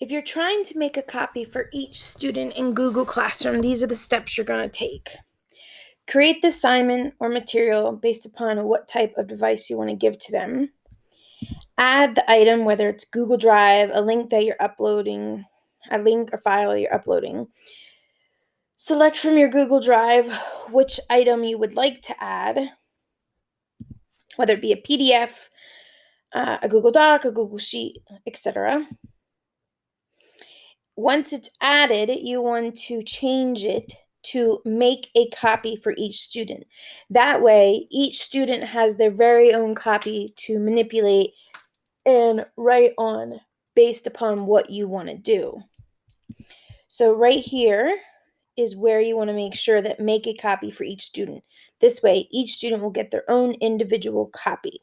If you're trying to make a copy for each student in Google Classroom, these are the steps you're going to take. Create the assignment or material based upon what type of device you want to give to them. Add the item, whether it's Google Drive, a link that you're uploading, a link or file you're uploading. Select from your Google Drive which item you would like to add, whether it be a PDF, a Google Doc, a Google Sheet, etc. Once it's added, you want to change it to make a copy for each student. That way, each student has their very own copy to manipulate and write on based upon what you want to do. So right here is where you want to make sure that make a copy for each student. This way, each student will get their own individual copy.